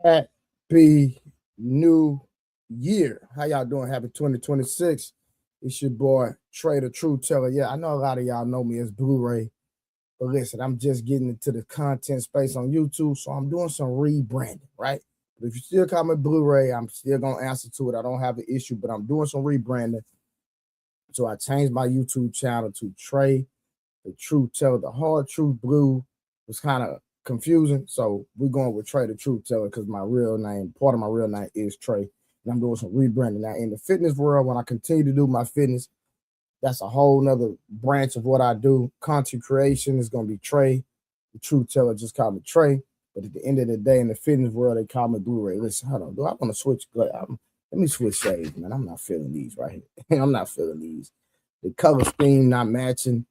Happy New Year. How y'all doing? Happy 2026. It's your boy, Trey the Truth Teller. Yeah, I know a lot of y'all know me as Blu-ray, but listen, I'm just getting into the content space on YouTube, so I'm doing some rebranding, right? But if you still call me Blu-ray, I'm still going to answer to it. I don't have an issue, but I'm doing some rebranding. So I changed my YouTube channel to Trey the Truth Teller. The Hard Truth Blue was kind of confusing, so we're going with Trey the Truth Teller because my real name, part of my real name is Trey, and I'm doing some rebranding. Now in the fitness world, when I continue to do my fitness, that's a whole nother branch of what I do. Content creation is going to be Trey the Truth Teller. Just call me Trey, but at the end of the day, in the fitness world, they call me Blu-ray. Listen, hold on, do I want to switch? Let me switch shades, man. I'm not feeling these right here. I'm not feeling these. The color scheme not matching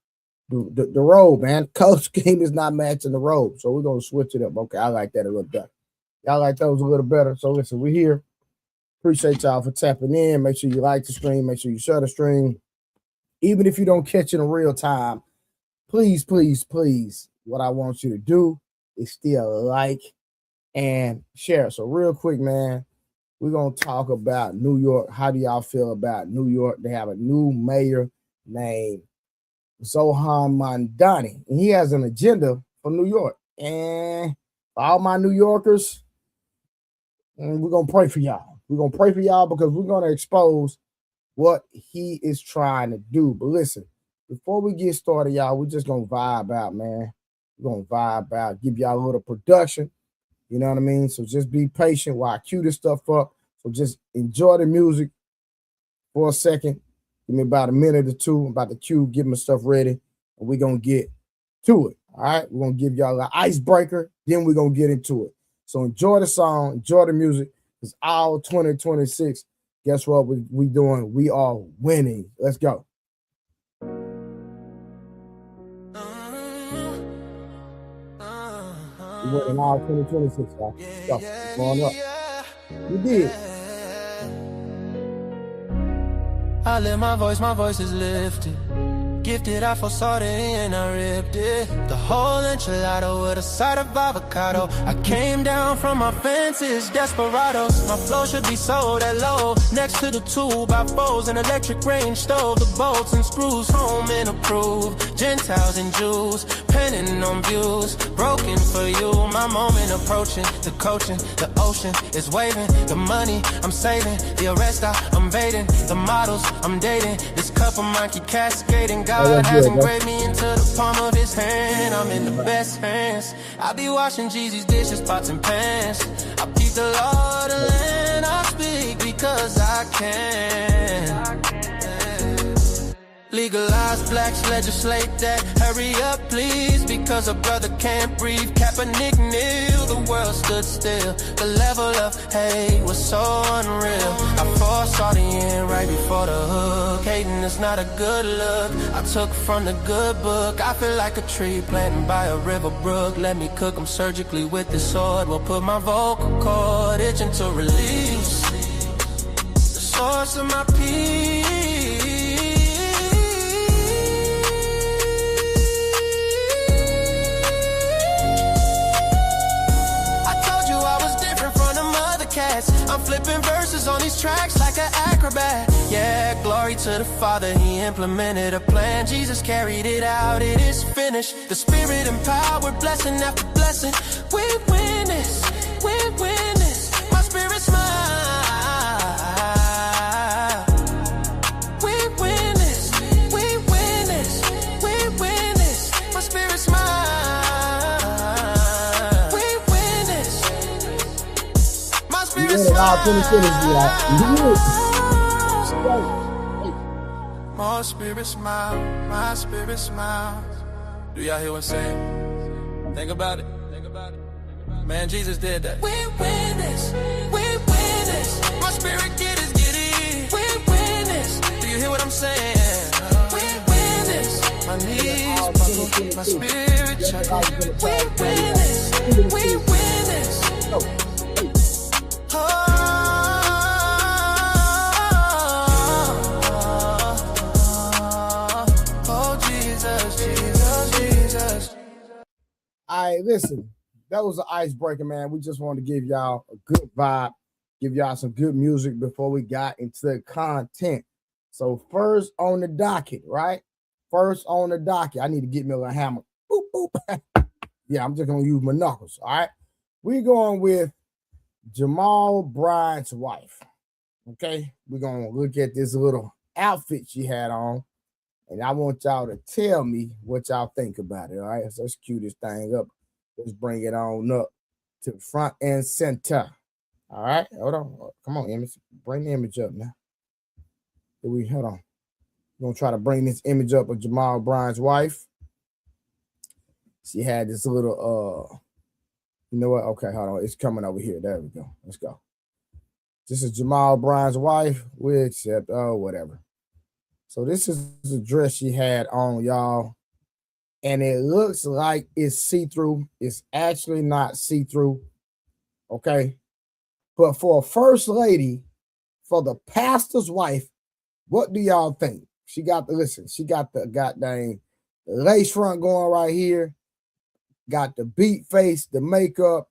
the robe, man. Color scheme is not matching the robe, so we're gonna switch it up. Okay, I like that a little better. Y'all like those a little better. So listen, we're here. Appreciate y'all for tapping in. Make sure you like the stream. Make sure you share the stream. Even if you don't catch it in real time, please, please, please, what I want you to do is still like and share. So real quick, man, we're gonna talk about New York. How do y'all feel about New York? They have a new mayor named Zohan Mondani, and he has an agenda for New York. And for all my New Yorkers, we're gonna pray for y'all. We're gonna pray for y'all because we're gonna expose what he is trying to do. But listen, before we get started, y'all, we're just gonna vibe out, man. We're gonna vibe out, give y'all a little production. You know what I mean? So just be patient while I cue this stuff up. So just enjoy the music for a second. Give me about a minute or two. I'm about to cue, get my stuff ready, and we're going to get to it. All right? We're going to give y'all an icebreaker, then we're going to get into it. So enjoy the song, enjoy the music. It's all 2026. Guess what we doing? We are winning. Let's go. We're winning all 2026, y'all. So, going up. We did. I lift my voice is lifted. Gifted, I foresaw it and I ripped it. The whole enchilada with a side of avocado. I came down from my fences, desperados. My flow should be sold at low. Next to the 2x4s, an electric range stove. The bolts and screws, home and approved. Gentiles and Jews, penning on views. Broken for you, my moment approaching. The coaching, the ocean is waving. The money I'm saving, the arrest I'm evading. The models I'm dating, this cup of mine keep cascading. God has engraved me into the palm of his hand. I'm in the best hands. I be washing Jeezy's dishes, pots and pans. I keep the law of the land. I speak because I can. Legalize blacks, legislate that. Hurry up, please, because a brother can't breathe. Kaepernick kneel, the world stood still. The level of hate was so unreal. I foresaw the end right before the hook. Hating is not a good look. I took from the good book. I feel like a tree planted by a river brook. Let me cook them surgically with this sword. Will put my vocal cord itching to release the source of my peace. I'm flipping verses on these tracks like an acrobat. Yeah, glory to the Father, he implemented a plan. Jesus carried it out, it is finished. The Spirit empowered, blessing after blessing. We win this, we win this. My spirit smile. We win this, we win this, we win this. My spirit smile. All 2026 be like, my spirit smile, my spirit smile. Do y'all hear what I'm saying? Think about it, think about it. Man, Jesus did that. We win this, we win this. My spirit get it. We win this. Do you hear what I'm saying? We win this. My knees buckle, my spirit chuckle. We win this, we win this. All right, listen. that was an icebreaker, man. We just wanted to give y'all a good vibe, give y'all some good music before we got into the content. So first on the docket, right? First on the docket, I need to get me a little hammer. Boop, boop. Yeah, I'm just gonna use my knuckles. All right. We're going with Jamar O'Brien's wife. Okay, we're gonna look at this little outfit she had on, and I want y'all to tell me what y'all think about it. All right, so let's cue this thing up. Let's bring it on up to the front and center. All right, hold on. Come on, image. Bring the image up now. Hold on. We're gonna try to bring this image up of Jamar O'Brien's wife. She had this little you know what? Okay, hold on. It's coming over here. There we go. Let's go. This is Jamar O'Brien's wife. We accept, whatever. So this is the dress she had on, y'all. And it looks like it's see-through. It's actually not see-through. Okay. But for a first lady, for the pastor's wife, what do y'all think? She got the goddamn lace front going right here. Got the beat face, the makeup.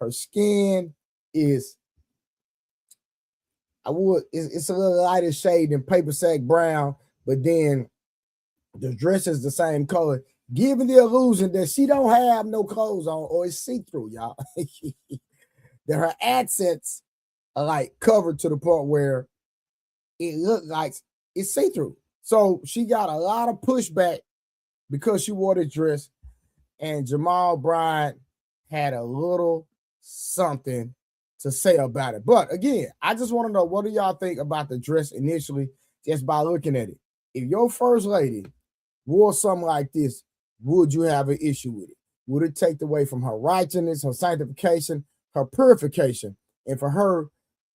Her skin is, it's a little lighter shade than paper sack brown, but then the dress is the same color, giving the illusion that she don't have no clothes on or it's see-through, y'all. That her accents are like covered to the point where it looked like it's see-through. So she got a lot of pushback because she wore this dress. And Jamar O'Brien had a little something to say about it. But again, I just want to know, what do y'all think about the dress initially, just by looking at it? If your first lady wore something like this, would you have an issue with it? Would it take away from her righteousness, her sanctification, her purification? And for her,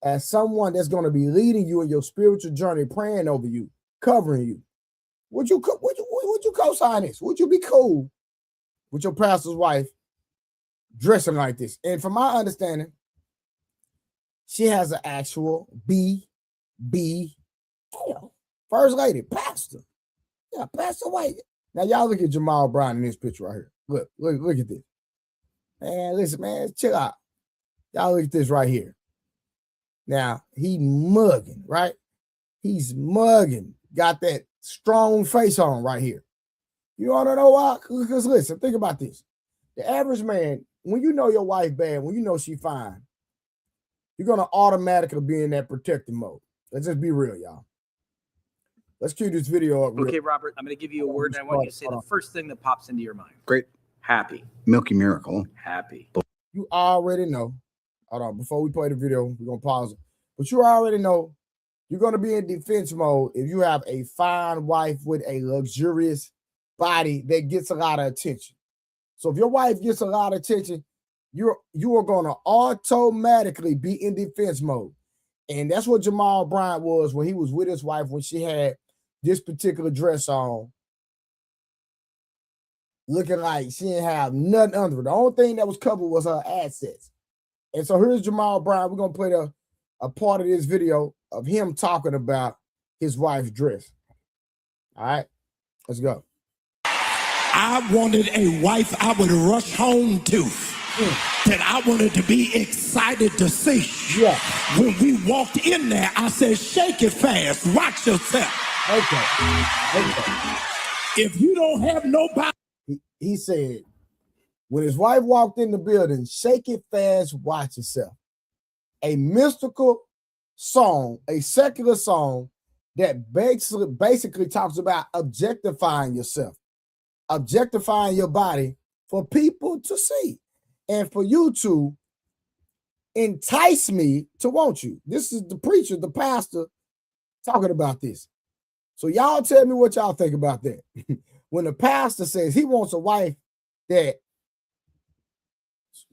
as someone that's going to be leading you in your spiritual journey, praying over you, covering you, would you co-sign this? Would you be cool with your pastor's wife dressing like this? And from my understanding, she has an actual first lady, pastor. Yeah, Pastor White. Now, y'all look at Jamar O'Brien in this picture right here. Look at this. Man, listen, man, chill out. Y'all look at this right here. Now, he mugging, right? He's mugging. Got that strong face on right here. You want to know why? Because listen, think about this. The average man, when you know your wife bad, when you know she fine, you're going to automatically be in that protective mode. Let's just be real, y'all. Let's cue this video up. Okay, Robert, I'm going to give you a word, and I want you to say the first thing that pops into your mind. Great. Happy. Milky Miracle. Happy. You already know. Hold on. Before we play the video, we're going to pause it. But you already know you're going to be in defense mode if you have a fine wife with a luxurious body that gets a lot of attention. So if your wife gets a lot of attention, you are going to automatically be in defense mode. And that's what Jamar O'Brien was when he was with his wife, when she had this particular dress on, looking like she didn't have nothing under it. The only thing that was covered was her assets. And so here's Jamar O'Brien. We're going to play a part of this video of him talking about his wife's dress. All right, let's go. I wanted a wife I would rush home to, that I wanted to be excited to see. Yeah. When we walked in there, I said, shake it fast, watch yourself. Okay. If you don't have nobody. He said, when his wife walked in the building, shake it fast, watch yourself. A mystical song, a secular song that basically talks about objectifying yourself, objectifying your body for people to see and for you to entice me to want you. This is the preacher, the pastor, talking about this. So y'all tell me what y'all think about that. When the pastor says he wants a wife that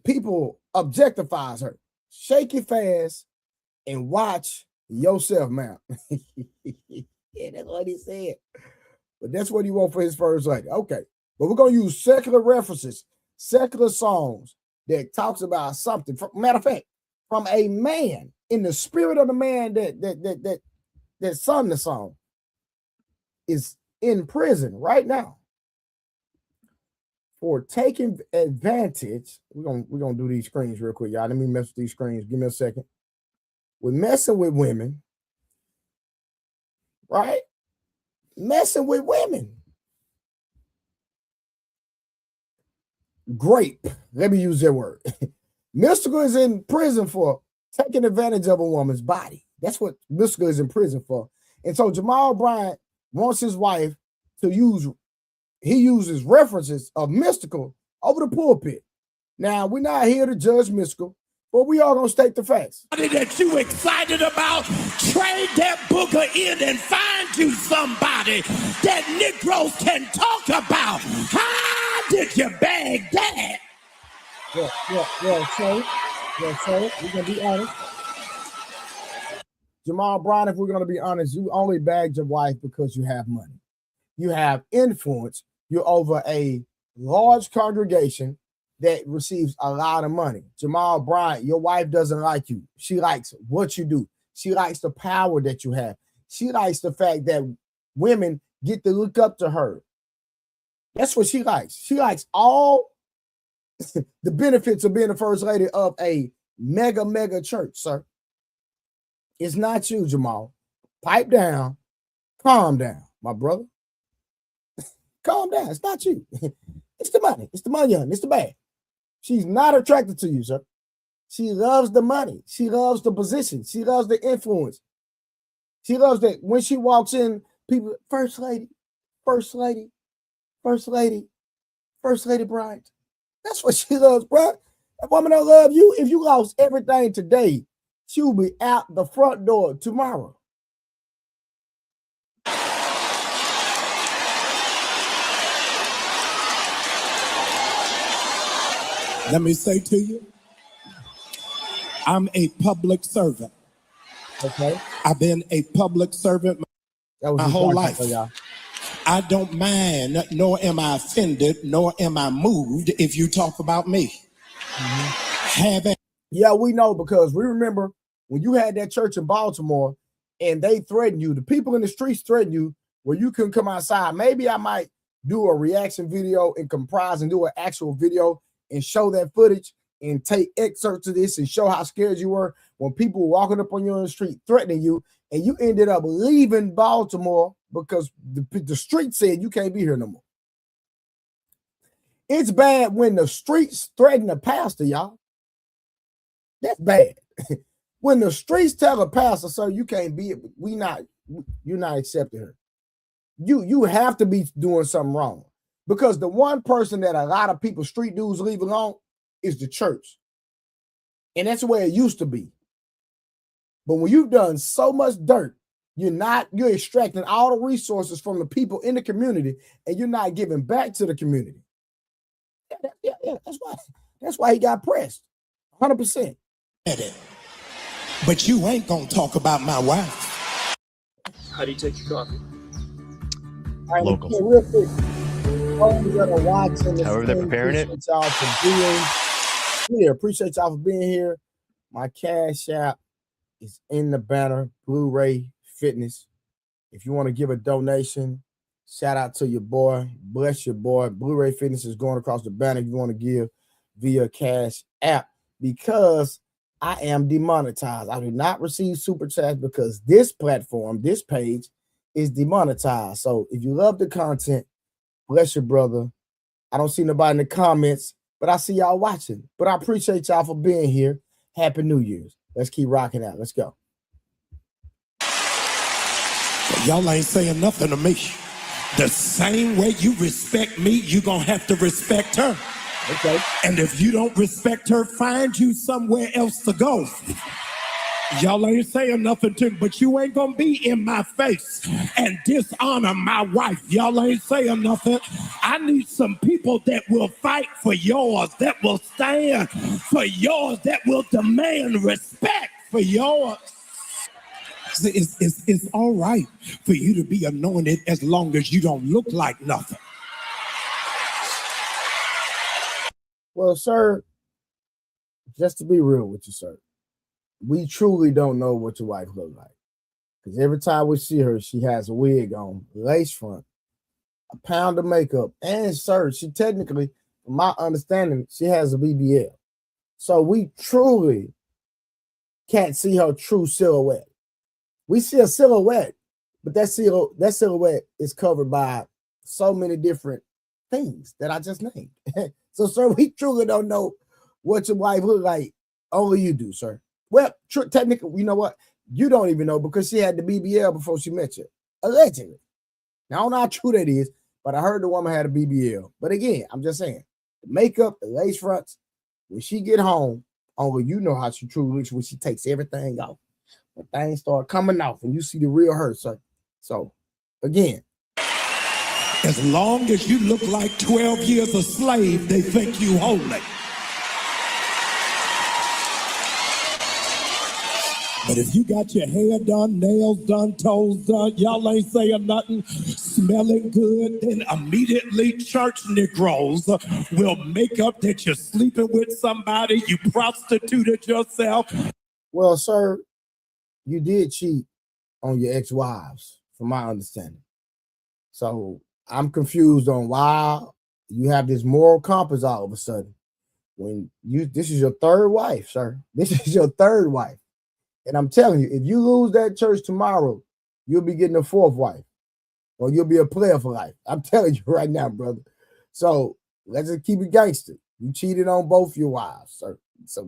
people objectifies her, shake it fast and watch yourself, man. Yeah, that's what he said. But that's what he wants for his first lady. Okay. But we're going to use secular references, secular songs that talks about something. Matter of fact, from a man, in the spirit of the man that sung the song, is in prison right now for taking advantage. We're gonna do these screens real quick, y'all. Let me mess with these screens. Give me a second. We're messing with women, right? Messing with women. Grape. Let me use that word. Mystical is in prison for taking advantage of a woman's body. That's what Mystical is in prison for. And so Jamar O'Brien wants his wife to uses references of Mystical over the pulpit. Now, we're not here to judge Mystical, but we are going to state the facts. That you excited about, trade that booger in and find you somebody that Negroes can talk about. How did you bag that? So we're going to be honest. Jamar O'Brien, if we're going to be honest, you only bagged your wife because you have money. You have influence. You're over a large congregation that receives a lot of money. Jamar O'Brien, your wife doesn't like you. She likes what you do. She likes the power that you have. She likes the fact that women get to look up to her. That's what she likes. She likes all the benefits of being the first lady of a mega church, sir. It's not you, Jamal. Pipe down. Calm down, my brother. Calm down. It's not you. It's the money. It's the money, it's the bag. She's not attracted to you, sir. She loves the money. She loves the position. She loves the influence. She loves that when she walks in, people, first lady bride. That's what she loves, bro. That woman don't love you. If you lost everything today, she will be out the front door tomorrow. Let me say to you, I'm a public servant. Okay. I've been a public servant my whole life. I don't mind, nor am I offended, nor am I moved if you talk about me. Yeah, we know, because we remember when you had that church in Baltimore and they threatened you, the people in the streets threatened you where you couldn't come outside. Maybe I might do a reaction video and comprise and do an actual video and show that footage and take excerpts of this and show how scared you were when people were walking up on you on the street threatening you, and you ended up leaving Baltimore because the street said you can't be here no more. It's bad when the streets threaten the pastor, y'all. That's bad. When the streets tell a pastor, sir, you can't be, you're not accepting her. You have to be doing something wrong, because the one person that a lot of people, street dudes, leave alone is the church. And that's where it used to be. But when you've done so much dirt, you're extracting all the resources from the people in the community, and you're not giving back to the community. Yeah, that's why he got pressed. 100%. But you ain't gonna talk about my wife. How do you take your coffee? All right, Local. Real quick. However they're preparing it. Appreciate y'all for being here. Appreciate y'all for being here. My Cash App is in the banner, Blu-ray Fitness. If you want to give a donation, shout out to your boy. Bless your boy. Blu-ray Fitness is going across the banner if you want to give via Cash App, because I am demonetized. I do not receive super chats because this platform, this page, is demonetized. So if you love the content, bless your brother. I don't see nobody in the comments, but I see y'all watching. But I appreciate y'all for being here. Happy New Year's. Let's keep rocking out. Let's go. Y'all ain't saying nothing to me. The same way you respect me, you gonna have to respect her. Okay. And if you don't respect her, find you somewhere else to go. Y'all ain't saying nothing to me, but you ain't gonna be in my face and dishonor my wife. Y'all ain't saying nothing. I need some people that will fight for yours, that will stand for yours, that will demand respect for yours. It's all right for you to be anointed as long as you don't look like nothing. Well, sir, just to be real with you, sir, we truly don't know what your wife looks like. Because every time we see her, she has a wig on, lace front, a pound of makeup, and sir, she technically from my understanding, she has a BBL. So we truly can't see her true silhouette. We see a silhouette, but that silhouette is covered by so many different things that I just named. So, sir, we truly don't know what your wife look like. Only you do, sir. Well, technically, you know what? You don't even know because she had the BBL before she met you, allegedly. Now, I don't know how true that is, but I heard the woman had a BBL. But again, I'm just saying, the makeup, the lace fronts, when she get home, only you know how she truly looks when she takes everything off. When things start coming off and you see the real her, sir. So, again. As long as you look like 12 years a slave, they think you holy. But if you got your hair done, nails done, toes done, y'all ain't saying nothing, smelling good, then immediately church Negroes will make up that you're sleeping with somebody, you prostituted yourself. Well, sir, you did cheat on your ex-wives, from my understanding. So I'm confused on why you have this moral compass all of a sudden. When this is your third wife, sir. This is your third wife. And I'm telling you, if you lose that church tomorrow, you'll be getting a fourth wife, or you'll be a player for life. I'm telling you right now, brother. So let's just keep it gangster. You cheated on both your wives, sir. So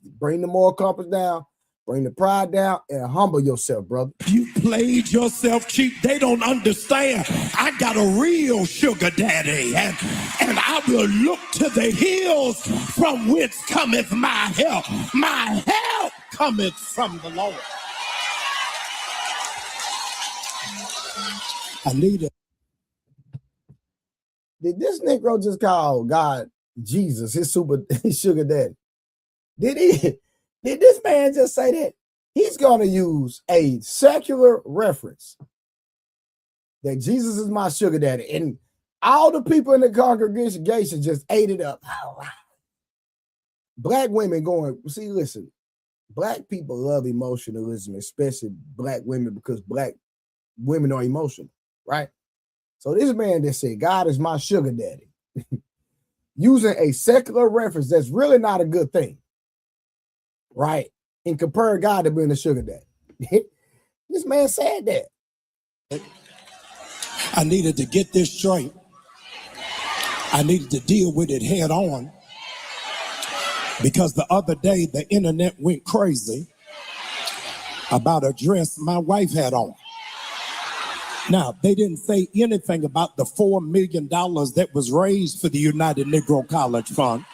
bring the moral compass down, bring the pride down, and humble yourself, brother. You played yourself cheap. They don't understand. I got a real sugar daddy, and I will look to the hills from whence cometh my help. My help cometh from the Lord. I need it. Did this Negro just call God Jesus, his sugar daddy? Did this man just say that? He's going to use a secular reference that Jesus is my sugar daddy. And all the people in the congregation just ate it up. Black women going, see, listen, black people love emotionalism, especially black women, because black women are emotional, right? So this man that said, God is my sugar daddy, using a secular reference that's really not a good thing, right? And compare God to being a sugar daddy. This man said that. I needed to get this straight. I needed to deal with it head on, because the other day the internet went crazy about a dress my wife had on. Now, they didn't say anything about the $4 million that was raised for the United Negro College Fund.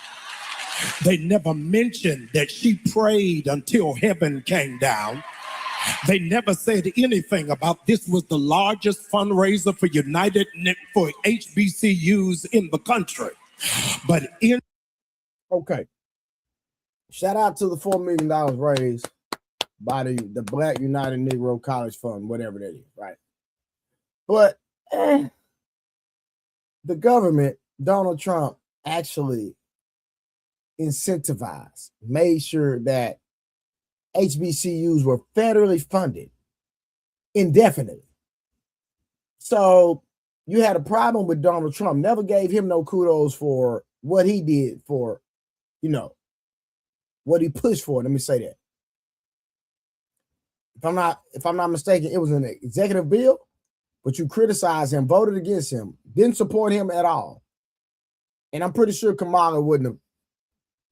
They never mentioned that she prayed until heaven came down. They never said anything about this was the largest fundraiser for HBCUs in the country. But okay, shout out to the $4 million raised by the Black United Negro College Fund, whatever that is, right? But the government, Donald Trump, actually incentivized, made sure that HBCUs were federally funded indefinitely. So you had a problem with Donald Trump, never gave him no kudos for what he did for, what he pushed for. Let me say that. If I'm not mistaken, it was an executive bill, but you criticized him, voted against him, didn't support him at all. And I'm pretty sure Kamala wouldn't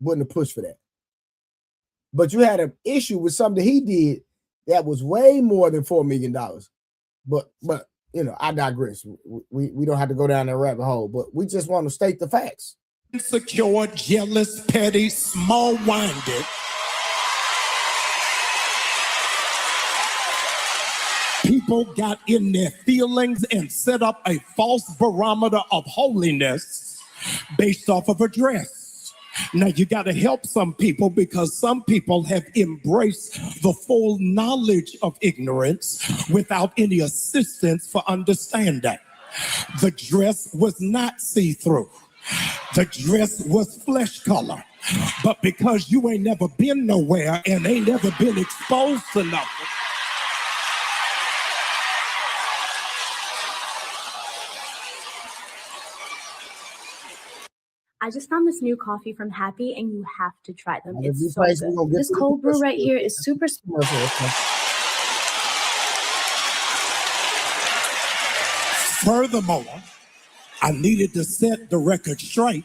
have pushed for that. But you had an issue with something he did that was way more than $4 million. But I digress. We don't have to go down that rabbit hole, but we just want to state the facts. Insecure, jealous, petty, small-minded people got in their feelings and set up a false barometer of holiness based off of a dress. Now, you got to help some people, because some people have embraced the full knowledge of ignorance without any assistance for understanding. The dress was not see-through. The dress was flesh color. But because you ain't never been nowhere and ain't never been exposed to nothing, I just found this new coffee from Happy, and you have to try them. If we It's so price, we good. gonna get This to the cold brew right commercial. here is super. Furthermore, I needed to set the record straight.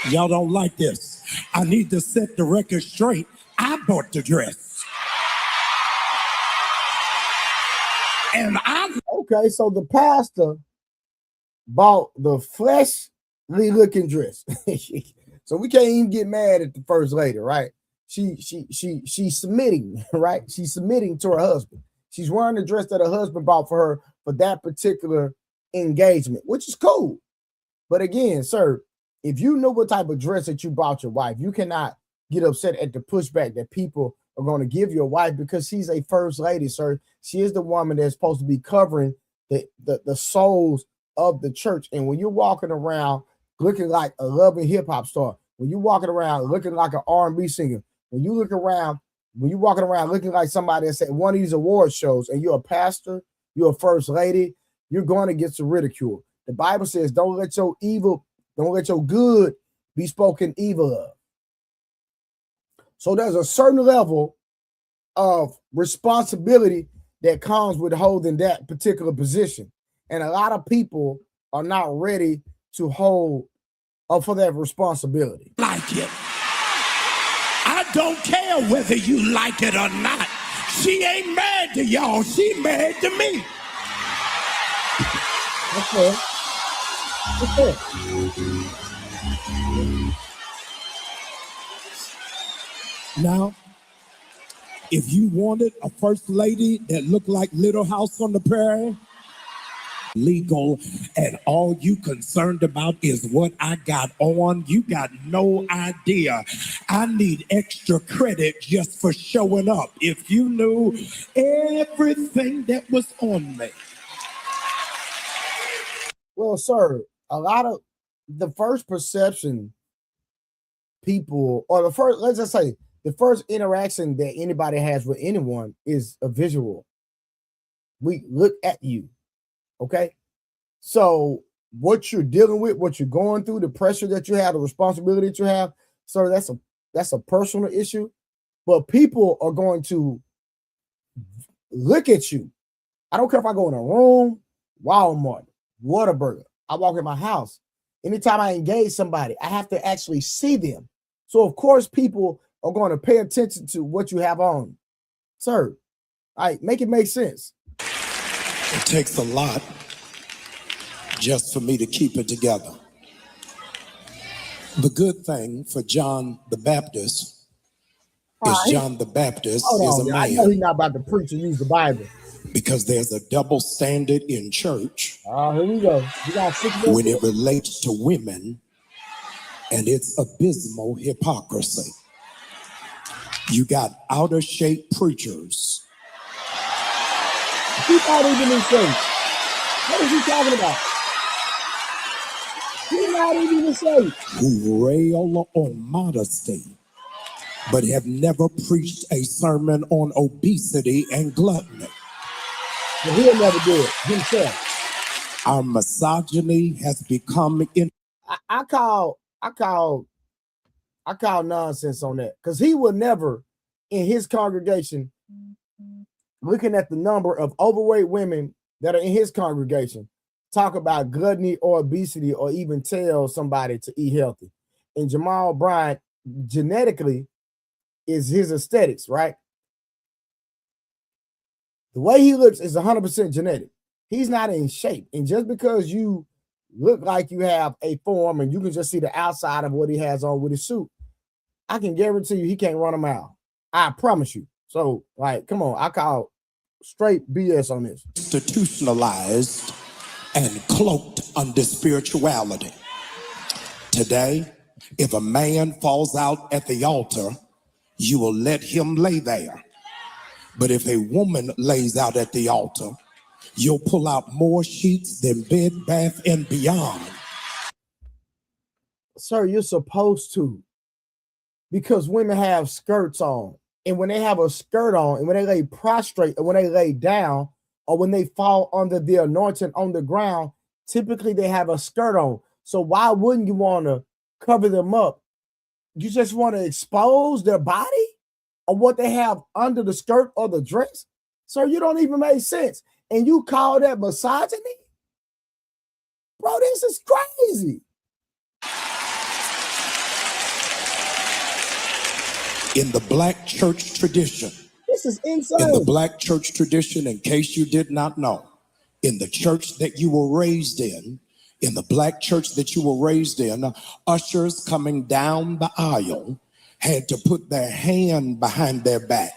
Y'all don't like this. I need to set the record straight. I bought the dress. And I Okay, so the pastor bought the fleshly looking dress. So we can't even get mad at the first lady, right? She's submitting, right? She's submitting to her husband. She's wearing the dress that her husband bought for her for that particular engagement, which is cool. But again, sir, if you know what type of dress that you bought your wife, you cannot get upset at the pushback that people are going to give your wife because she's a first lady, sir. She is the woman that's supposed to be covering the souls of the church. And when you're walking around looking like a loving hip hop star, when you're walking around looking like an R&B singer, when you're walking around looking like somebody that's at one of these award shows, and you're a pastor, you're a first lady, you're going to get some ridicule. The Bible says, don't let your good be spoken evil of. So there's a certain level of responsibility that comes with holding that particular position. And a lot of people are not ready to hold up for that responsibility. like it. I don't care whether you like it or not. She ain't mad to y'all. She mad to me. Okay. Okay. Now, if you wanted a first lady that looked like Little House on the Prairie, legal, and all you concerned about is what I got on, you got no idea. I need extra credit just for showing up. If you knew everything that was on me. Well, sir, a lot of the first perception people, or the first, let's just say, the first interaction that anybody has with anyone is a visual. We look at you, okay? So what you're dealing with, what you're going through, the pressure that you have, the responsibility that you have, sir, that's a personal issue. But people are going to look at you. I don't care if I go in a room, Walmart, Whataburger, I walk in my house. Anytime I engage somebody, I have to actually see them. So of course, people are going to pay attention to what you have on, sir. All right, make it make sense. It takes a lot just for me to keep it together. The good thing for John the Baptist is John the Baptist is a man. I know he's not about to preach and use the Bible. Because there's a double standard in church. Here we go. When it relates to women, and it's abysmal hypocrisy. You got outer shape preachers. He's not even in shape. What is he talking about? He's not even in shape. Who rail on modesty, but have never preached a sermon on obesity and gluttony. But he'll never do it himself. Our misogyny has become I call nonsense on that, because he will never in his congregation, looking at the number of overweight women that are in his congregation, talk about gluttony or obesity or even tell somebody to eat healthy. And Jamar O'Brien genetically is his aesthetics, right? The way he looks is 100% genetic. He's not in shape. And just because you look like you have a form and you can just see the outside of what he has on with his suit, I can guarantee you he can't run a mile. I promise you. So, like, come on. I call straight BS on this. Institutionalized and cloaked under spirituality. Today, if a man falls out at the altar, you will let him lay there. But if a woman lays out at the altar, you'll pull out more sheets than Bed Bath and Beyond. Sir, you're supposed to, because women have skirts on. And when they have a skirt on, and when they lay prostrate, or when they lay down, or when they fall under the anointing on the ground, typically they have a skirt on. So why wouldn't you want to cover them up. You just want to expose their body or what they have under the skirt or the dress? Sir, you don't even make sense. And you call that misogyny? Bro, this is crazy. In the black church tradition, this is insane. In the black church tradition, in case you did not know, in the church that you were raised in the black church that you were raised in, ushers coming down the aisle had to put their hand behind their back.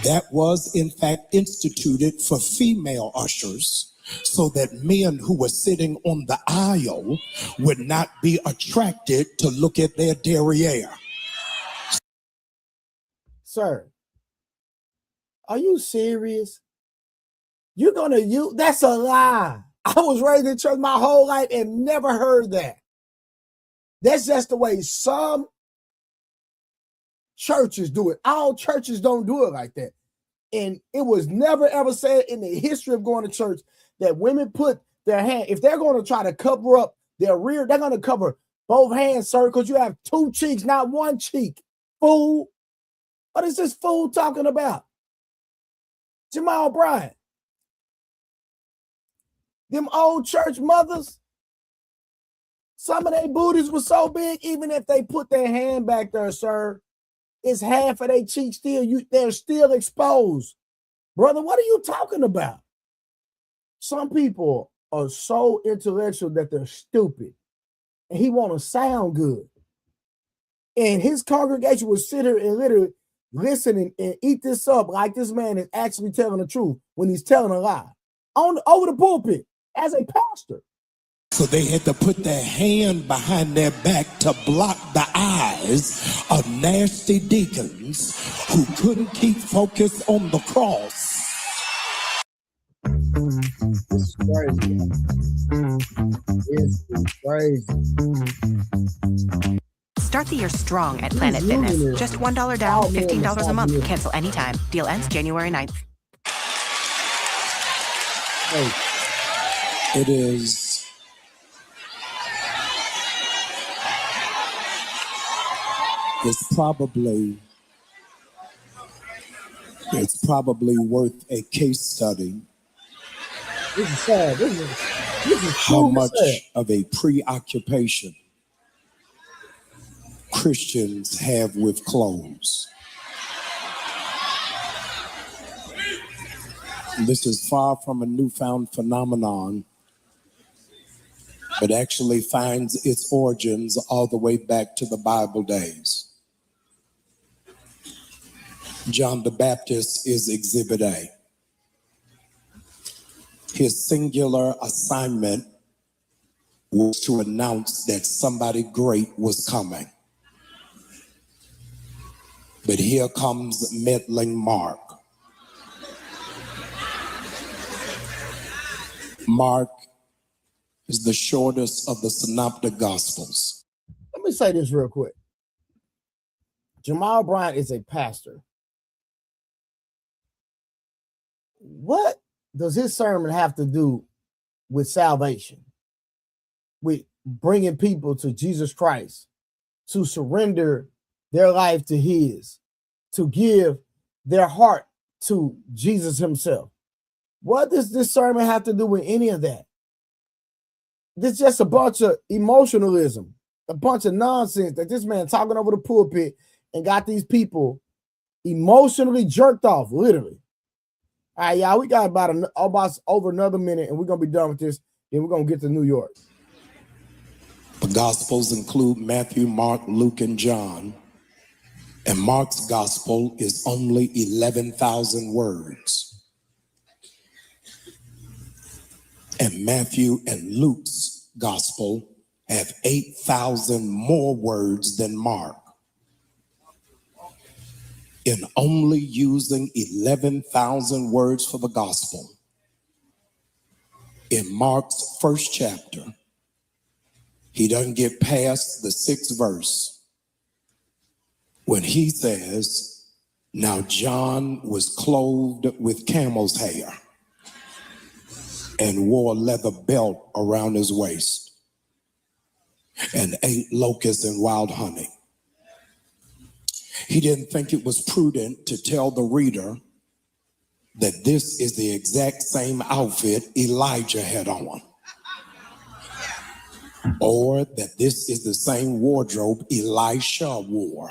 That was, in fact, instituted for female ushers so that men who were sitting on the aisle would not be attracted to look at their derriere. Sir, are you serious? You're gonna use, that's a lie. I was raised in church my whole life and never heard that. That's just the way some churches do it. All churches don't do it like that. And it was never ever said in the history of going to church that women put their hand, if they're going to try to cover up their rear, they're going to cover both hands, sir, because you have two cheeks, not one cheek. Fool. What is this fool talking about? Jamar O'Brien. Them old church mothers, some of their booties were so big, even if they put their hand back there, sir, it's half of their cheek still. They're still exposed. Brother, what are you talking about? Some people are so intellectual that they're stupid. And he want to sound good. And his congregation would sit here and literally listen and eat this up like this man is actually telling the truth when he's telling a lie. Over the pulpit as a pastor. So they had to put their hand behind their back to block the eyes of nasty deacons who couldn't keep focus on the cross. It's crazy. It's crazy. Start the year strong at Planet Fitness. Just $1 down, $15 a month. Cancel anytime. Deal ends January 9th. Hey. It is it's probably worth a case study. This is sad. This is how much sad. Of a preoccupation Christians have with clothes. This is far from a newfound phenomenon, but actually finds its origins all the way back to the Bible days. John the Baptist is Exhibit A. His singular assignment was to announce that somebody great was coming. But here comes meddling Mark. Mark is the shortest of the synoptic gospels. Let me say this real quick. Jamar O'Brien is a pastor. What does his sermon have to do with salvation? With bringing people to Jesus Christ, to surrender their life to his, to give their heart to Jesus himself? What does this sermon have to do with any of that? This is just a bunch of emotionalism, a bunch of nonsense that this man talking over the pulpit and got these people emotionally jerked off, literally. All right, y'all, we got about over another minute, and we're going to be done with this, then we're going to get to New York. The Gospels include Matthew, Mark, Luke, and John. And Mark's Gospel is only 11,000 words. And Matthew and Luke's Gospel have 8,000 more words than Mark. In only using 11,000 words for the gospel, in Mark's first chapter, he doesn't get past the 6th verse when he says, now John was clothed with camel's hair and wore a leather belt around his waist. and ate locusts and wild honey. He didn't think it was prudent to tell the reader that this is the exact same outfit Elijah had on, or that this is the same wardrobe Elisha wore,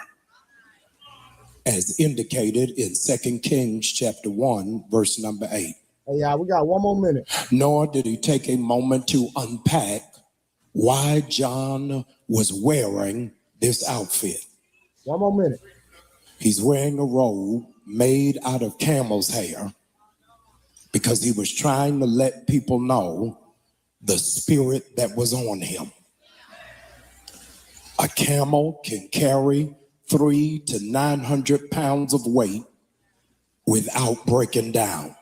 as indicated in 2 Kings chapter 1, verse number 8. Hey, y'all, we got one more minute. Nor did he take a moment to unpack why John was wearing this outfit. One more minute. He's wearing a robe made out of camel's hair because he was trying to let people know the spirit that was on him. A camel can carry 300 to 900 pounds of weight without breaking down.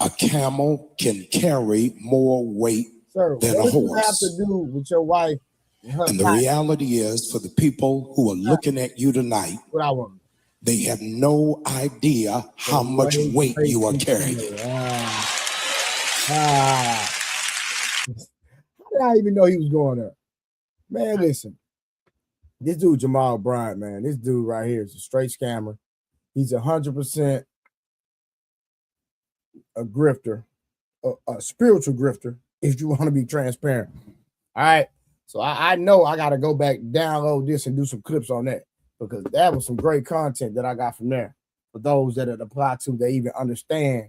A camel can carry more weight than a horse. What does have to do with your wife? And the reality is, for the people who are looking at you tonight, they have no idea how much weight you are carrying. How did I even know he was going there? Man, listen. This dude, Jamar O'Brien, man, this dude right here is a straight scammer. He's 100% a grifter, a spiritual grifter, if you want to be transparent. All right. So I know I got to go back, download this and do some clips on that, because that was some great content that I got from there. For those that it apply to, they even understand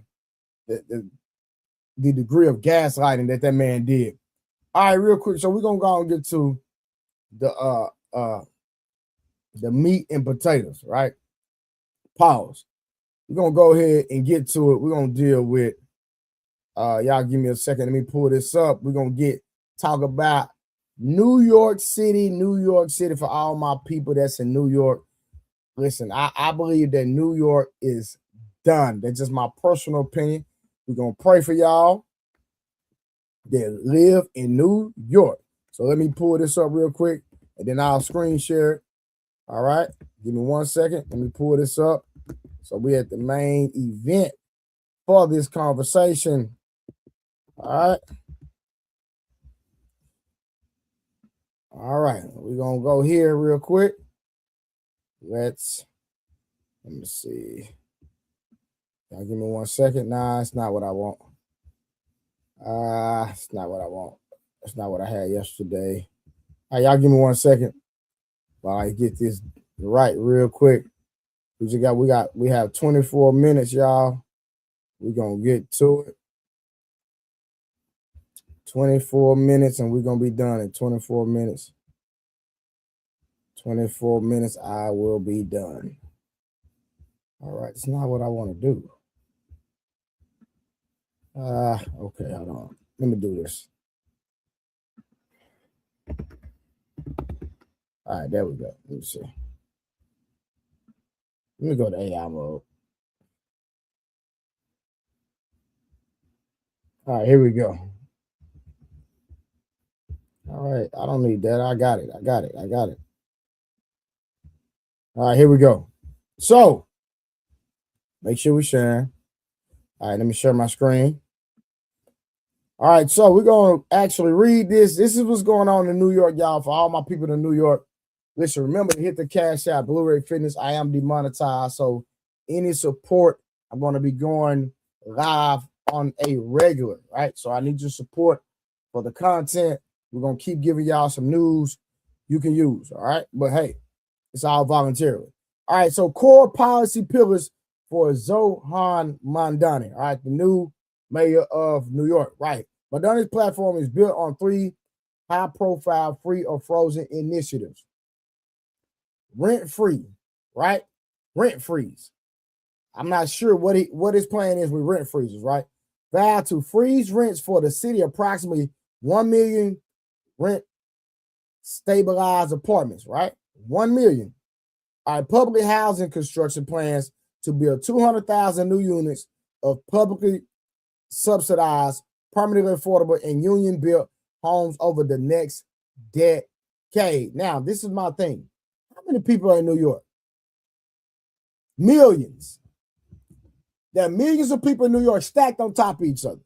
the degree of gaslighting that man did. All right, real quick. So we're going to go and get to the meat and potatoes, right? Pause. We're going to go ahead and get to it. We're going to deal with, y'all give me a second. Let me pull this up. We're going to talk about New York City, for all my people that's in New York. Listen, I believe that New York is done. That's just my personal opinion. We're going to pray for y'all that live in New York. So let me pull this up real quick, and then I'll screen share it. All right. Give me 1 second. Let me pull this up. So we're at the main event for this conversation. All right. All right, we're gonna go here real quick. Let me see. Y'all give me 1 second. Nah, it's not what I want. It's not what I want. It's not what I had yesterday. All right, y'all give me 1 second while I get this right real quick. We have 24 minutes, y'all. We're gonna get to it. 24 minutes, and we're going to be done in 24 minutes. 24 minutes, I will be done. All right, it's not what I want to do. Okay, hold on. Let me do this. All right, there we go. Let me see. Let me go to AI mode. All right, here we go. All right, I don't need that. I got it. All right, here we go. So, make sure we share. All right, let me share my screen. All right, so we're going to actually read this. This is what's going on in New York, y'all. For all my people in New York, listen, remember to hit the Cash App, Blu-ray Fitness. I am demonetized, so any support, I'm going to be going live on a regular, right? So I need your support for the content. We're going to keep giving y'all some news you can use, all right? But, hey, it's all voluntarily. All right, so core policy pillars for Zohan Mondani, all right, the new mayor of New York, right? Mondani's platform is built on 3 high-profile free or frozen initiatives. Rent-free, right? Rent freeze. I'm not sure what his plan is with rent freezes, right? Vow to freeze rents for the city, approximately 1 million rent stabilized apartments, right? 1 million. All right, public housing construction plans to build 200,000 new units of publicly subsidized, permanently affordable, and union-built homes over the next decade. Now, this is my thing. How many people are in New York? Millions. There are millions of people in New York stacked on top of each other.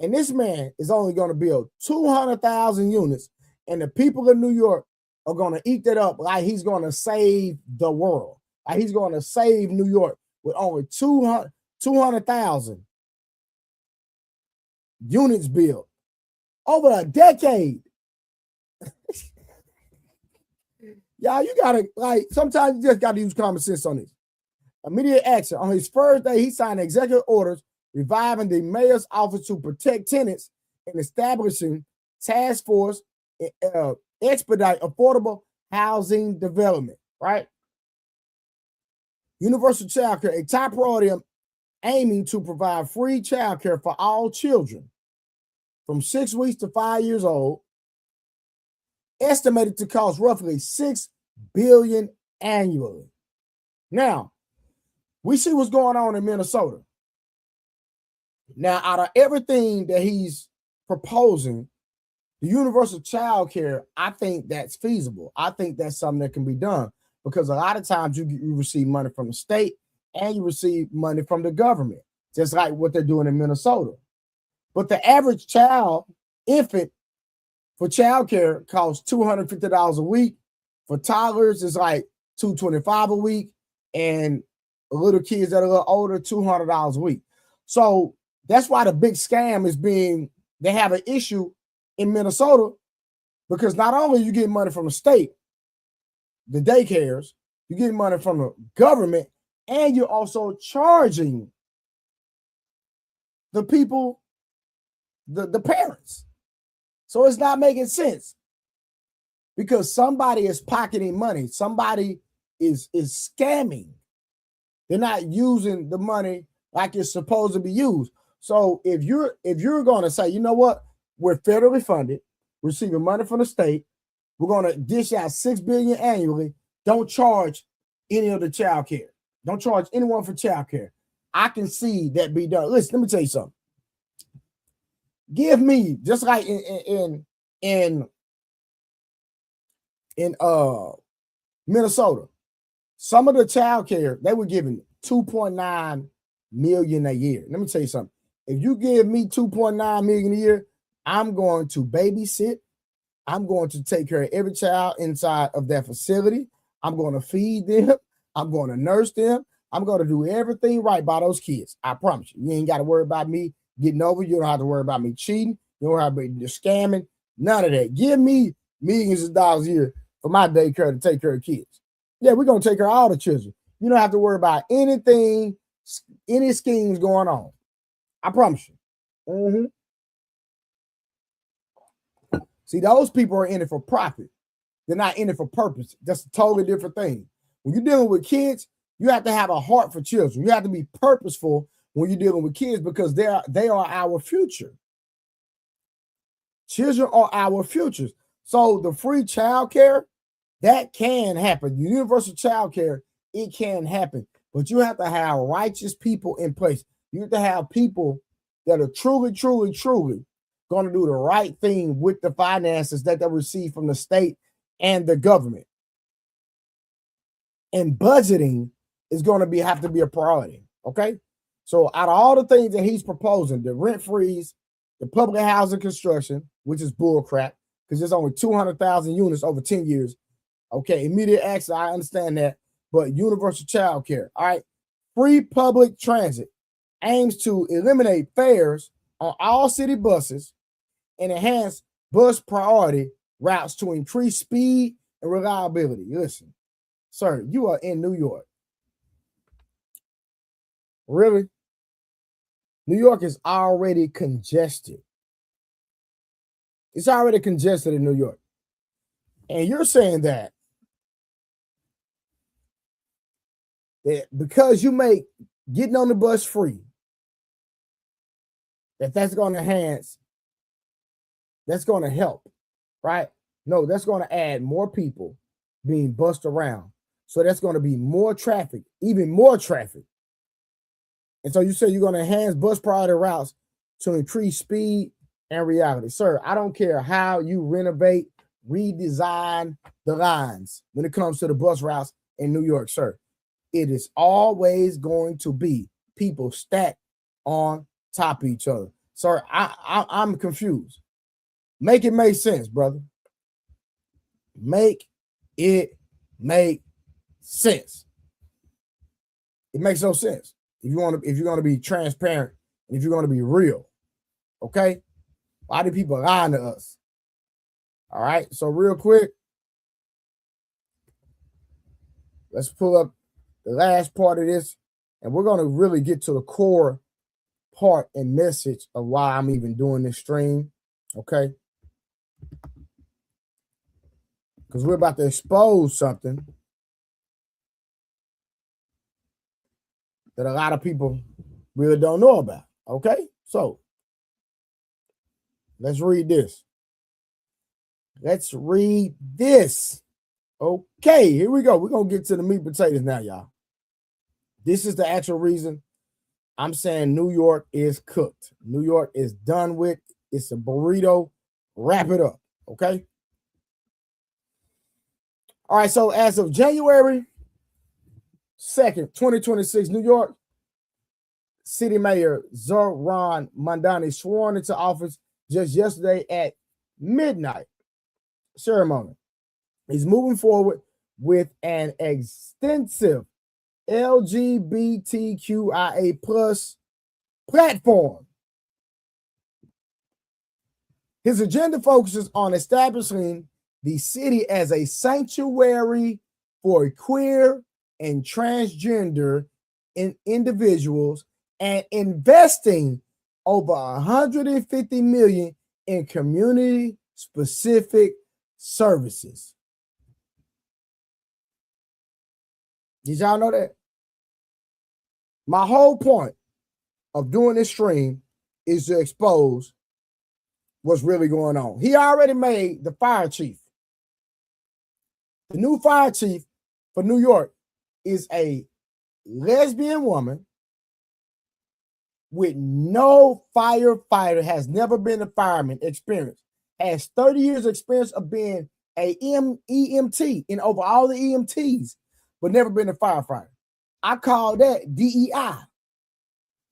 And this man is only going to build 200,000 units, and the people of New York are going to eat that up like he's going to save the world. Like he's going to save New York with only 200,000 units built over a decade. Y'all, you got to, like, sometimes you just got to use common sense on this. Immediate action. On his first day, he signed executive orders reviving the mayor's office to protect tenants and establishing task force expedite affordable housing development, right? Universal child care, a top priority aiming to provide free child care for all children from 6 weeks to 5 years old, estimated to cost roughly $6 billion annually. Now, we see what's going on in Minnesota. Now, out of everything that he's proposing, the universal child care, I think that's feasible. I think that's something that can be done because a lot of times you receive money from the state and you receive money from the government, just like what they're doing in Minnesota. But the average infant for child care costs $250 a week. For toddlers, it's like $225 a week. And little kids that are a little older, $200 a week. So that's why the big scam is they have an issue in Minnesota because not only you get money from the state, the daycares, you get money from the government, and you're also charging the people, the parents. So it's not making sense because somebody is pocketing money. Somebody is scamming. They're not using the money like it's supposed to be used. So if you're going to say, you know what, we're federally funded, receiving money from the state, we're going to dish out $6 billion annually. Don't charge any of the child care. Don't charge anyone for child care. I can see that be done. Listen, let me tell you something. Give me, just like in Minnesota, some of the child care, they were giving $2.9 million a year. Let me tell you something. If you give me $2.9 million a year, I'm going to babysit. I'm going to take care of every child inside of that facility. I'm going to feed them. I'm going to nurse them. I'm going to do everything right by those kids. I promise you. You ain't got to worry about me getting over. You don't have to worry about me cheating. You don't have to be scamming. None of that. Give me millions of dollars a year for my daycare to take care of kids. Yeah, we're going to take care of all the children. You don't have to worry about anything, any schemes going on. I promise you. See, those people are in it for profit. They're not in it for purpose. That's a totally different thing. When you're dealing with kids, you have to have a heart for children. You have to be purposeful when you're dealing with kids because they are our future. Children are our futures. So the free child care, that can happen. The universal child care, it can happen. But you have to have righteous people in place. You have to have people that are truly, truly, truly going to do the right thing with the finances that they receive from the state and the government. And budgeting is going to have to be a priority. Okay. So out of all the things that he's proposing, the rent freeze, the public housing construction, which is bull crap, because there's only 200,000 units over 10 years. Okay. Immediate access, I understand that. But universal child care. All right. Free public transit aims to eliminate fares on all city buses and enhance bus priority routes to increase speed and reliability. Listen, sir, you are in New York. Really? New York is already congested. It's already congested in New York. And you're saying that because you make getting on the bus free, that's going to enhance, that's going to help, right? No, that's going to add more people being bussed around. So that's going to be more traffic, even more traffic. And so you say you're going to enhance bus priority routes to increase speed and reality. Sir, I don't care how you renovate, redesign the lines when it comes to the bus routes in New York, sir. It is always going to be people stacked on top of each other. Sorry, I'm confused. Make it make sense, brother. Make it make sense. It makes no sense. If you're gonna be transparent and if you're gonna be real, okay? Why do people lie to us? All right, so real quick, let's pull up the last part of this, and we're gonna really get to the core part and message of why I'm even doing this stream, okay? Because we're about to expose something that a lot of people really don't know about, okay? So let's read this. Let's read this. Okay, here we go. We're going to get to the meat and potatoes now, y'all. This is the actual reason I'm saying New York is cooked. New York is done with. It's a burrito. Wrap it up, okay? All right, so as of January 2nd, 2026, New York City Mayor Zohan Mondani sworn into office just yesterday at midnight ceremony. He's moving forward with an extensive LGBTQIA plus platform. His agenda focuses on establishing the city as a sanctuary for queer and transgender individuals and investing over $150 million in community-specific services. Did y'all know that? My whole point of doing this stream is to expose what's really going on. He already made the fire chief. The new fire chief for New York is a lesbian woman with no firefighter, has never been a fireman experience, has 30 years experience of being a EMT in over all the EMTs, but never been a firefighter. I call that DEI.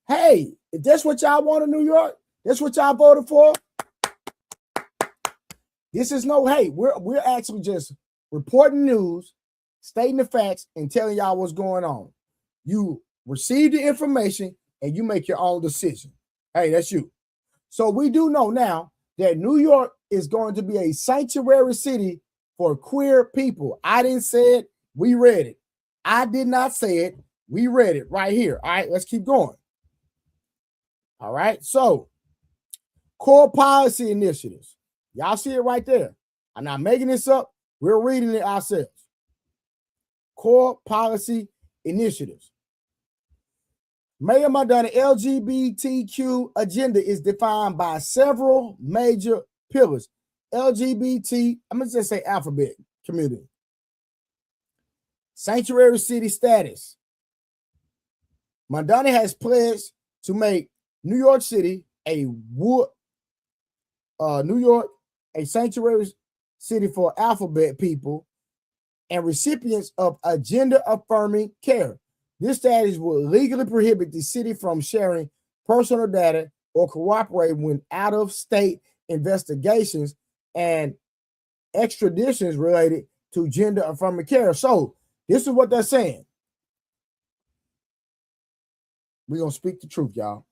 Hey, if that's what y'all want in New York, that's what y'all voted for. This is no, hey, we're actually just reporting news, stating the facts, and telling y'all what's going on. You receive the information and you make your own decision. Hey, that's you. So we do know now that New York is going to be a sanctuary city for queer people. I didn't say it. We read it. I did not say it. We read it right here. All right, let's keep going. All right, so core policy initiatives. Y'all see it right there. I'm not making this up. We're reading it ourselves. Core policy initiatives. Mayor Mondani LGBTQ agenda is defined by several major pillars. LGBT, I'm going to just say alphabet community. Sanctuary city status. Mondani has pledged to make New York City a sanctuary city for alphabet people and recipients of agenda affirming care. This status will legally prohibit the city from sharing personal data or cooperating with out-of-state investigations and extraditions related to gender affirming care. So this is what they're saying. We're going to speak the truth, y'all.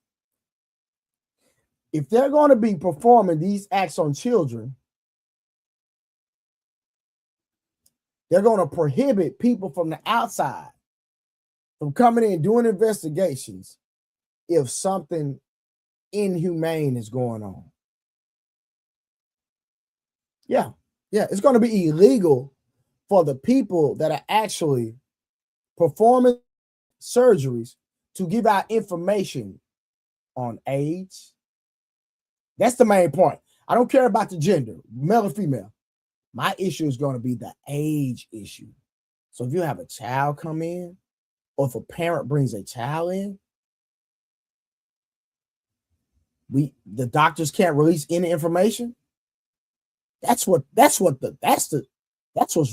If they're going to be performing these acts on children, they're going to prohibit people from the outside from coming in and doing investigations if something inhumane is going on. Yeah, it's going to be illegal for the people that are actually performing surgeries to give out information on age. That's the main point. I don't care about the gender, male or female. My issue is going to be the age issue. So if you have a child come in, or if a parent brings a child in, the doctors can't release any information. That's what's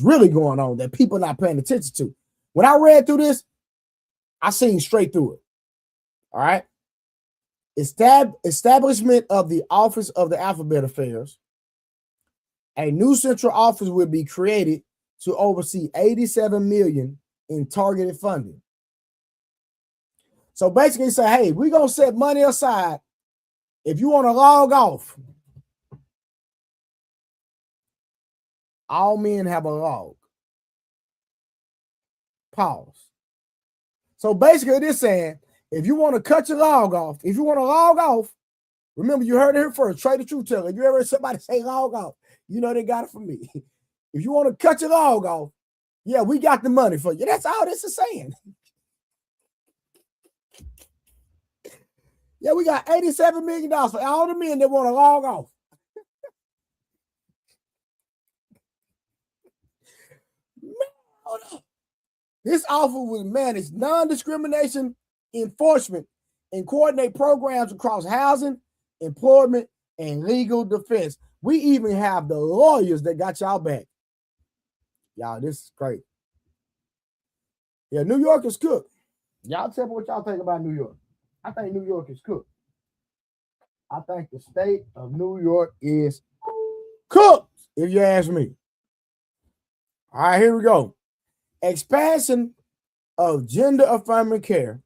really going on that people are not paying attention to. When I read through this, I seen straight through it. All right. Establishment of the Office of the Alphabet Affairs. A new central office will be created to oversee $87 million in targeted funding. So basically say, hey, we're going to set money aside. If you want to log off, all men have a log. Pause. So basically this saying, if you want to cut your log off, if you want to log off, remember you heard it here first, Trey the Truth Teller. If you ever heard somebody say log off, you know they got it from me. If you want to cut your log off, yeah, we got the money for you. That's all this is saying. Yeah, we got $87 million for all the men that want to log off. Man, hold up. This office will manage non-discrimination enforcement and coordinate programs across housing, employment, and legal defense. We even have the lawyers that got y'all back. Y'all, this is great. Yeah, New York is cooked. Y'all tell me what y'all think about New York. I think New York is cooked. I think the state of New York is cooked, if you ask me. All right, here we go. Expansion of gender-affirming care.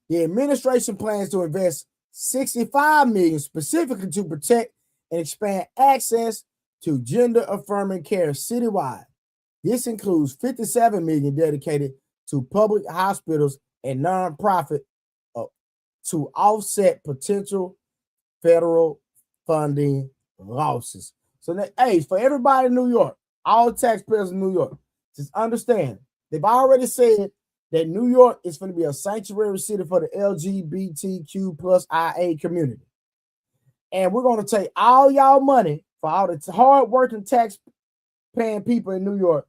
The administration plans to invest $65 million specifically to protect and expand access to gender-affirming care citywide. This includes $57 million dedicated to public hospitals and nonprofit to offset potential federal funding losses. So that, hey, for everybody in New York, all taxpayers in New York, just understand, they've already said that New York is going to be a sanctuary city for the LGBTQ plus IA community. And we're going to take all y'all money for all the hard-working tax-paying people in New York,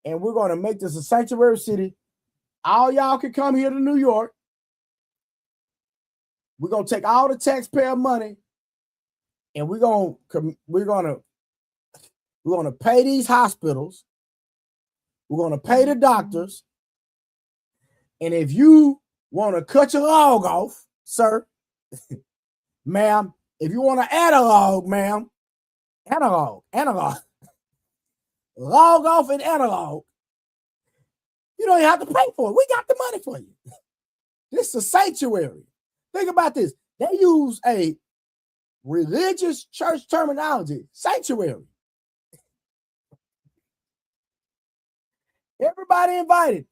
and we're going to make this a sanctuary city. All y'all can come here to New York. We're going to take all the taxpayer money, and we're going to pay these hospitals. We're going to pay the doctors. And if you want to cut your log off, sir, ma'am, if you want to analog, ma'am, analog, log off and analog, you don't even have to pay for it. We got the money for you. This is a sanctuary. Think about this. They use a religious church terminology, sanctuary. Everybody invited.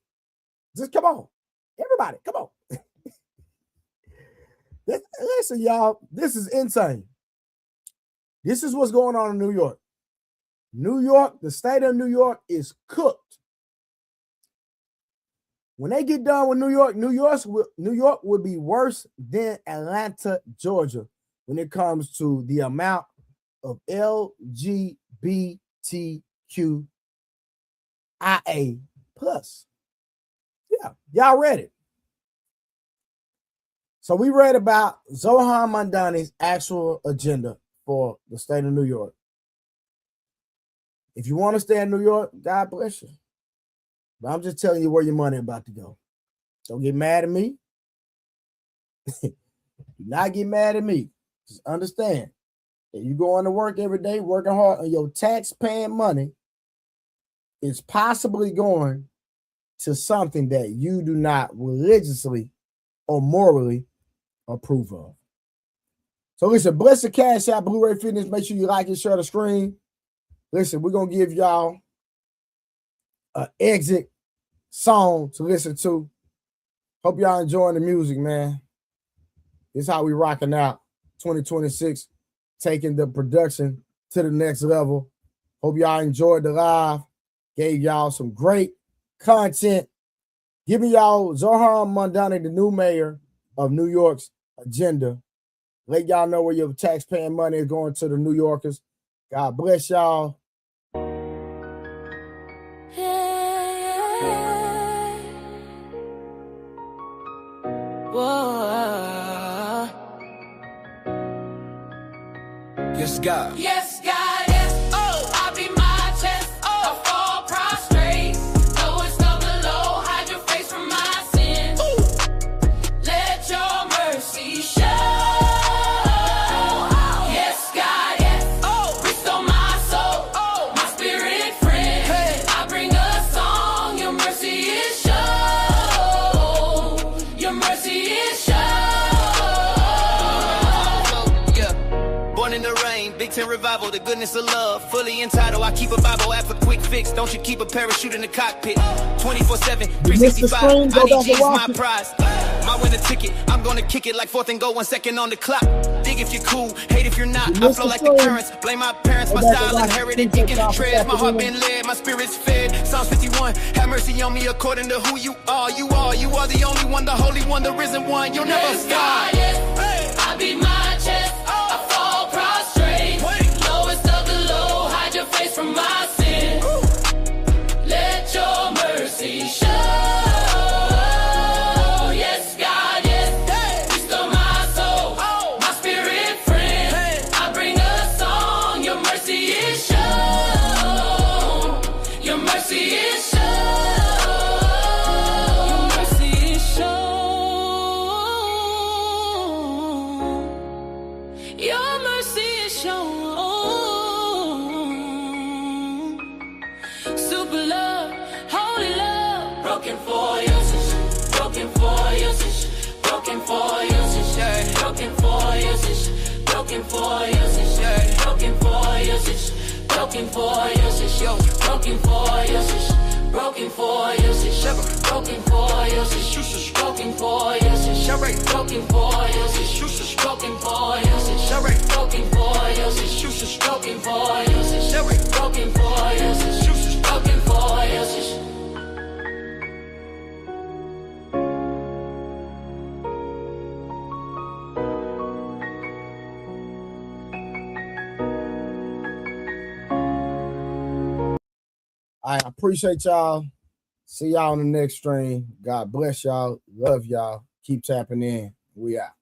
Just come on. Everybody, come on. Listen, y'all, this is insane. This is what's going on in New York. New York, the state of New York is cooked. When they get done with New York, New York will be worse than Atlanta, Georgia, when it comes to the amount of LGBTQIA plus. Yeah, y'all read it. So we read about Zohan Mondani's actual agenda for the state of New York. If you want to stay in New York, God bless you. But I'm just telling you where your money about to go. Don't get mad at me. Do not get mad at me. Just understand that you going to work every day, working hard, and your tax-paying money is possibly going to something that you do not religiously or morally approve of. So listen, bless the Cash App, Blu-ray Fitness. Make sure you like and share the screen. Listen, we're going to give y'all an exit song to listen to. Hope y'all enjoying the music, man. This is how we rocking out 2026, taking the production to the next level. Hope y'all enjoyed the live. Gave y'all some great content. Giving y'all Zohan Mondani, the new mayor of New York's agenda. Let y'all know where your taxpaying money is going to the New Yorkers. God bless y'all. Yes, God. Yes, God, yes. Oh, I be my chest. Oh, I fall prostrate. Know it's stuck below. Hide your face from my sin. Ooh. Let your mercy content revival, the goodness of love. Fully entitled, I keep a Bible app for quick fix. Don't you keep a parachute in the cockpit? 24/7, 365. I need G's my prize. My winner ticket, I'm gonna kick it like 4th and go 1 second on the clock. Dig if you're cool, hate if you're not. I flow like the currents. Blame my parents, my style inherited. Deep in the treads, my heart been led, my spirit's fed. Psalms 51, have mercy on me according to who you are. You are the only one, the holy one, the risen one. You'll never stop. I beat my chest, I fall prostrate. Lowest of the low, hide your face from my sin. Let your mercy show. Yes, God, yes. Restore my soul, my spirit friend. I bring a song, your mercy is shown. Your mercy is shown. Your mercy is shown. Your mercy is shown. Super love, holy love. Broken for usage, broken for usage, broken for usage, broken for usage, broken for usage, broken for usage, broken for usage, yo, broken for usage, broken for usage, broken for usage, broken for usage, broken for usage, broken for usage, broken for usage, broken for usage, broken for usage, broken for usage. I appreciate y'all. See y'all on the next stream. God bless y'all. Love y'all. Keep tapping in. We out.